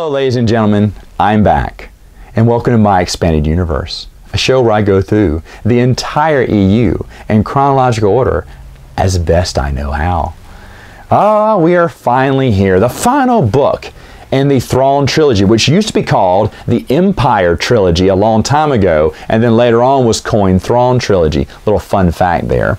Hello ladies and gentlemen, I'm back, and welcome to my expanded universe, a show where I go through the entire EU in chronological order as best I know how. We are finally here, the final book in the Thrawn Trilogy, which used to be called the Empire Trilogy a long time ago, and then later on was coined Thrawn Trilogy. Little fun fact there.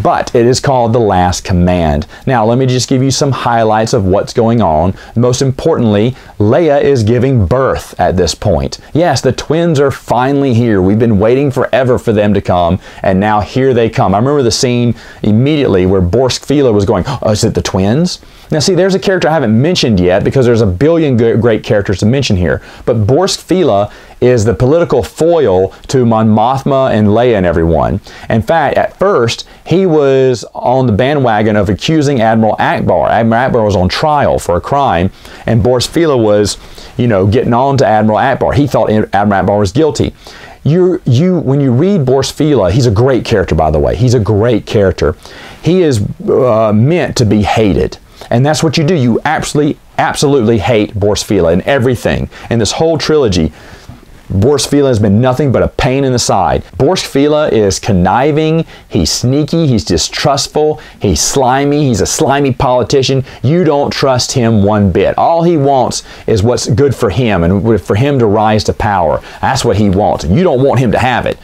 But it is called The Last Command. Now, let me just give you some highlights of what's going on. Most importantly, Leia is giving birth at this point. Yes, the twins are finally here. We've been waiting forever for them to come, and now here they come. I remember the scene immediately where Borsk Fila was going, oh, is it the twins? Now see, there's a character I haven't mentioned yet because there's a billion great characters to mention here. But Borsk Fila is the political foil to Mon Mothma and Leia and everyone. In fact, at first, he was on the bandwagon of accusing Admiral Akbar. Admiral Akbar was on trial for a crime, and Borsk Fila was, getting on to Admiral Akbar. He thought Admiral Akbar was guilty. When you read Borsk Fila, he's a great character, by the way. He's a great character. He is meant to be hated. And that's what you do. You absolutely hate Borsk Fila and everything. In this whole trilogy, Borsk Fila has been nothing but a pain in the side. Borsk Fila is conniving, he's sneaky, he's distrustful, he's slimy, he's a slimy politician. You don't trust him one bit. All he wants is what's good for him and for him to rise to power. That's what he wants. You don't want him to have it.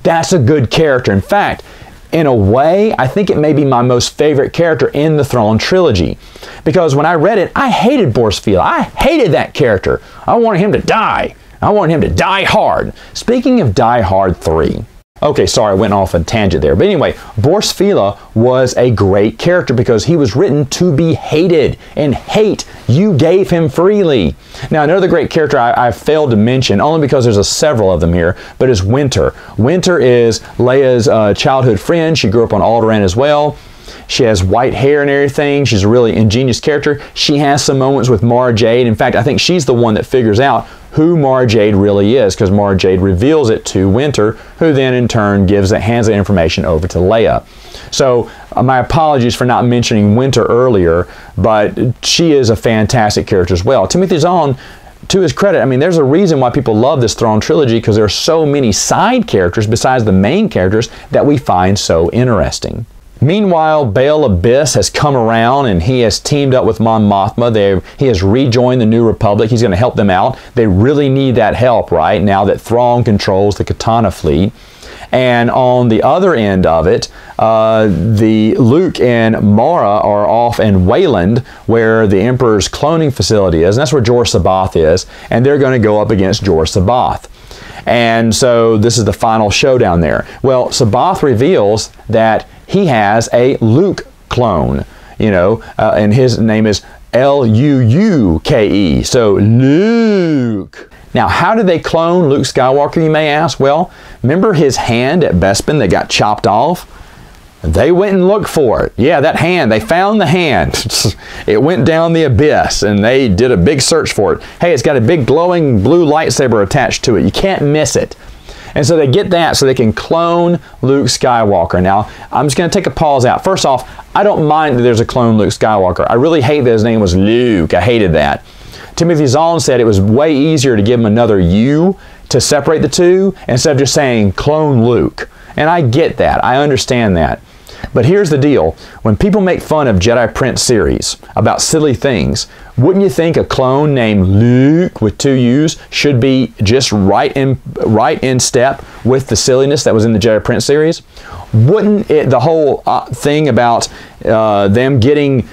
That's a good character. In fact, in a way, I think it may be my most favorite character in the Thrawn Trilogy. Because when I read it, I hated Borsk Fila. I hated that character. I wanted him to die. I wanted him to die hard. Speaking of Die Hard 3. Okay, sorry, I went off a tangent there. But anyway, Borsk Fila was a great character because he was written to be hated. And hate, you gave him freely. Now, another great character I failed to mention, only because there's several of them here, but is Winter. Winter is Leia's childhood friend. She grew up on Alderaan as well. She has white hair and everything. She's a really ingenious character. She has some moments with Mara Jade. In fact, I think she's the one that figures out who Mara Jade really is, because Mara Jade reveals it to Winter, who then in turn hands the information over to Leia. So my apologies for not mentioning Winter earlier, but she is a fantastic character as well. Timothy Zahn, to his credit, I mean, there's a reason why people love this Thrawn Trilogy, because there are so many side characters besides the main characters that we find so interesting. Meanwhile, Bail Abyss has come around and he has teamed up with Mon Mothma. He has rejoined the New Republic. He's going to help them out. They really need that help, right, now that Thrawn controls the Katana fleet. And on the other end of it, the Luke and Mara are off in Wayland, where the Emperor's cloning facility is. And that's where Jor Sabath is. And they're going to go up against Jor Sabath. And so this is the final showdown there. Well, Sabath reveals that he has a Luke clone, and his name is L-U-U-K-E, so Luke. Now, how did they clone Luke Skywalker, you may ask? Well, remember his hand at Bespin that got chopped off? They went and looked for it. Yeah, that hand, they found the hand. It went down the abyss, and they did a big search for it. Hey, it's got a big glowing blue lightsaber attached to it. You can't miss it. And so they get that so they can clone Luke Skywalker. Now, I'm just going to take a pause out. First off, I don't mind that there's a clone Luke Skywalker. I really hate that his name was Luke. I hated that. Timothy Zahn said it was way easier to give him another U to separate the two instead of just saying clone Luke. And I get that. I understand that. But here's the deal. When people make fun of Jedi Prince series about silly things, wouldn't you think a clone named Luke with 2 U's should be just right in step with the silliness that was in the Jedi Prince series? Wouldn't it, the whole thing about them getting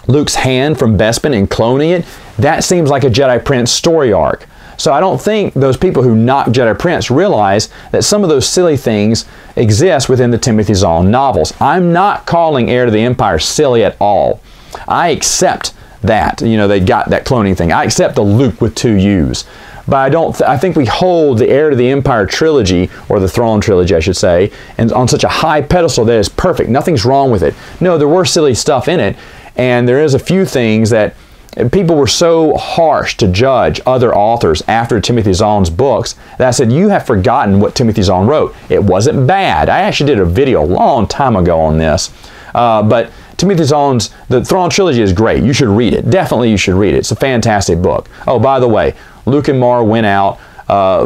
Luke's hand from Bespin and cloning it, that seems like a Jedi Prince story arc. So I don't think those people who knock Jedi Prince realize that some of those silly things exist within the Timothy Zahn novels. I'm not calling Heir to the Empire silly at all. I accept that, they got that cloning thing. I accept the Luke with 2 U's. But I think we hold the Heir to the Empire trilogy, or the Thrawn trilogy I should say, and on such a high pedestal that is perfect. Nothing's wrong with it. No, there were silly stuff in it, and there is a few things that people were so harsh to judge other authors after Timothy Zahn's books that I said, you have forgotten what Timothy Zahn wrote. It wasn't bad. I actually did a video a long time ago on this. But Timothy Zahn's, the Thrawn Trilogy is great. You should read it. Definitely you should read it. It's a fantastic book. Oh, by the way, Luke and Mara went out.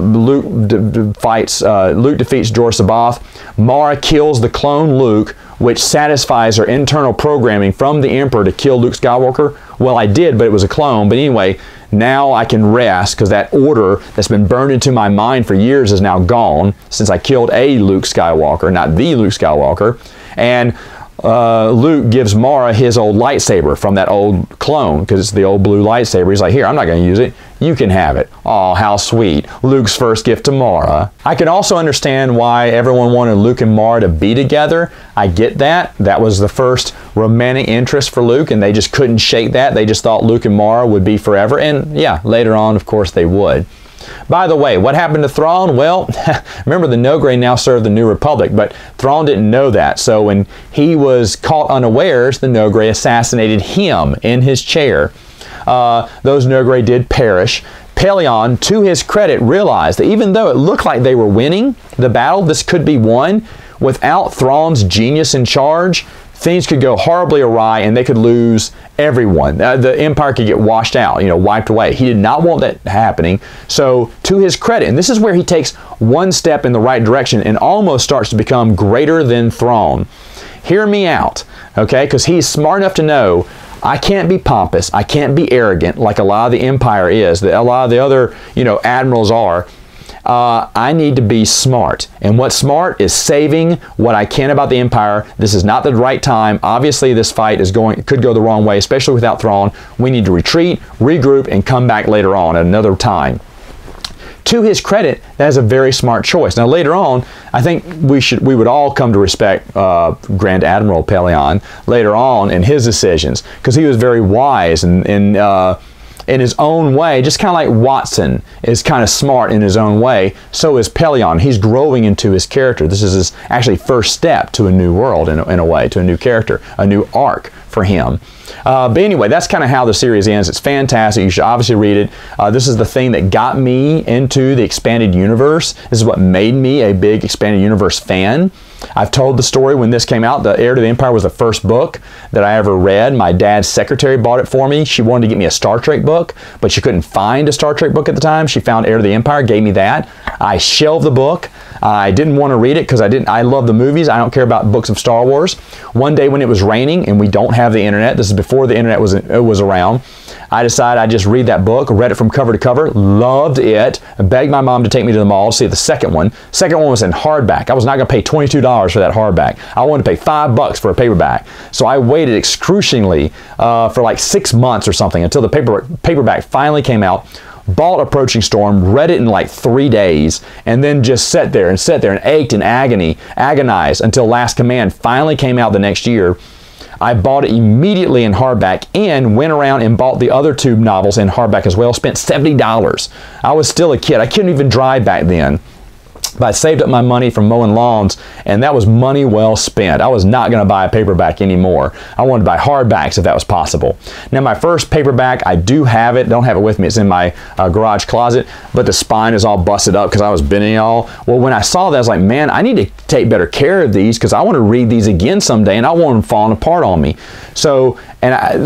Luke defeats Jorah Sabath. Mara kills the clone Luke, which satisfies her internal programming from the Emperor to kill Luke Skywalker. Well, I did, but it was a clone. But anyway, now I can rest because that order that's been burned into my mind for years is now gone since I killed a Luke Skywalker, not the Luke Skywalker. And Luke gives Mara his old lightsaber from that old clone because it's the old blue lightsaber. He's like, here, I'm not going to use it. You can have it. Oh, how sweet. Luke's first gift to Mara. I can also understand why everyone wanted Luke and Mara to be together. I get that. That was the first romantic interest for Luke, and they just couldn't shake that. They just thought Luke and Mara would be forever. And yeah, later on, of course, they would. By the way, what happened to Thrawn? Well, remember the Noghri now serve the New Republic, but Thrawn didn't know that. So when he was caught unawares, the Noghri assassinated him in his chair. Those Noghri did perish. Pellaeon, to his credit, realized that even though it looked like they were winning the battle, this could be won, without Thrawn's genius in charge, things could go horribly awry and they could lose everyone. The Empire could get washed out, wiped away. He did not want that happening. So to his credit, and this is where he takes one step in the right direction and almost starts to become greater than Thrawn. Hear me out, okay? Because he's smart enough to know I can't be pompous. I can't be arrogant like a lot of the Empire is, that a lot of the other, admirals are. I need to be smart. And what's smart is saving what I can about the Empire. This is not the right time. Obviously, this fight could go the wrong way, especially without Thrawn. We need to retreat, regroup, and come back later on at another time. To his credit, that is a very smart choice. Now, later on, I think we would all come to respect Grand Admiral Pellaeon later on in his decisions, because he was very wise and in his own way, just kind of like Watson is kind of smart in his own way. So is Pellaeon. He's growing into his character. This is his actually first step to a new world in a way, to a new character, a new arc for him. But anyway, that's kind of how the series ends. It's fantastic. You should obviously read it. This is the thing that got me into the expanded universe. This is what made me a big expanded universe fan. I've told the story when this came out. The Heir to the Empire was the first book that I ever read. My dad's secretary bought it for me. She wanted to get me a Star Trek book, but she couldn't find a Star Trek book at the time. She found Heir to the Empire, gave me that. I shelved the book. I didn't want to read it because I love the movies. I don't care about books of Star Wars. One day when it was raining and we don't have the internet, this is before the internet was around, I decided I'd just read that book, read it from cover to cover, loved it, begged my mom to take me to the mall to see the second one. Second one was in hardback. I was not going to pay $22 for that hardback. I wanted to pay $5 for a paperback. So I waited excruciatingly for like 6 months or something until the paperback finally came out. Bought Approaching Storm, read it in like 3 days, and then just sat there and ached in agonized until Last Command finally came out the next year. I bought it immediately in hardback and went around and bought the other two novels in hardback as well. Spent $70. I was still a kid. I couldn't even drive back then. But I saved up my money from mowing lawns, and that was money well spent. I was not going to buy a paperback anymore. I wanted to buy hardbacks if that was possible. Now, my first paperback, I do have it. Don't have it with me. It's in my garage closet, but the spine is all busted up because I was bending it all. Well, when I saw that, I was like, man, I need to take better care of these because I want to read these again someday, and I want them falling apart on me. So,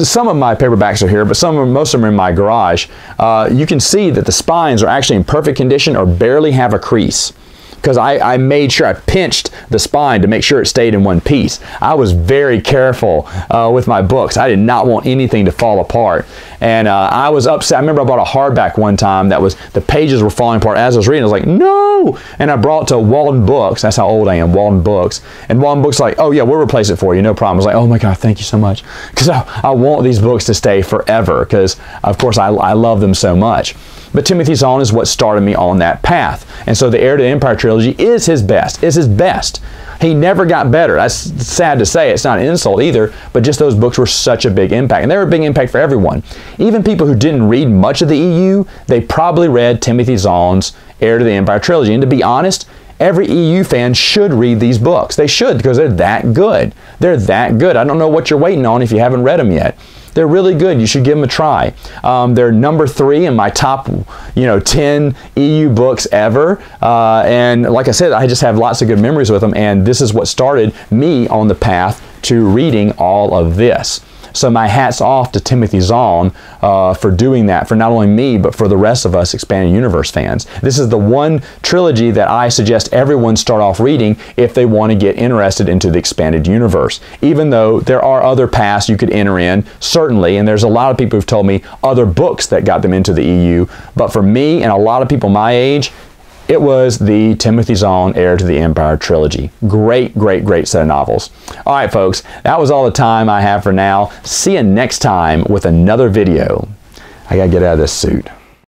some of my paperbacks are here, but most of them are in my garage. You can see that the spines are actually in perfect condition or barely have a crease, because I made sure I pinched the spine to make sure it stayed in one piece. I was very careful with my books. I did not want anything to fall apart. And I was upset. I remember I bought a hardback one time that the pages were falling apart as I was reading. I was like, no! And I brought it to Walden Books. That's how old I am, Walden Books. And Walden Books like, oh yeah, we'll replace it for you, no problem. I was like, oh my God, thank you so much. Because I want these books to stay forever, because of course I love them so much. But Timothy Zahn is what started me on that path. And so the Heir to the Empire trilogy is his best. He never got better. That's sad to say. It's not an insult either, but just those books were such a big impact. And they were a big impact for everyone. Even people who didn't read much of the EU, they probably read Timothy Zahn's Heir to the Empire trilogy. And to be honest, every EU fan should read these books. They should, because they're that good. They're that good. I don't know what you're waiting on if you haven't read them yet. They're really good. You should give them a try. They're number 3 in my top, 10 EU books ever. And like I said, I just have lots of good memories with them. And this is what started me on the path to reading all of this. So my hat's off to Timothy Zahn for doing that, for not only me, but for the rest of us Expanded Universe fans. This is the one trilogy that I suggest everyone start off reading if they want to get interested into the Expanded Universe. Even though there are other paths you could enter in, certainly, and there's a lot of people who've told me other books that got them into the EU, but for me and a lot of people my age, it was the Timothy Zahn Heir to the Empire trilogy. Great, great, great set of novels. All right, folks, that was all the time I have for now. See you next time with another video. I gotta get out of this suit.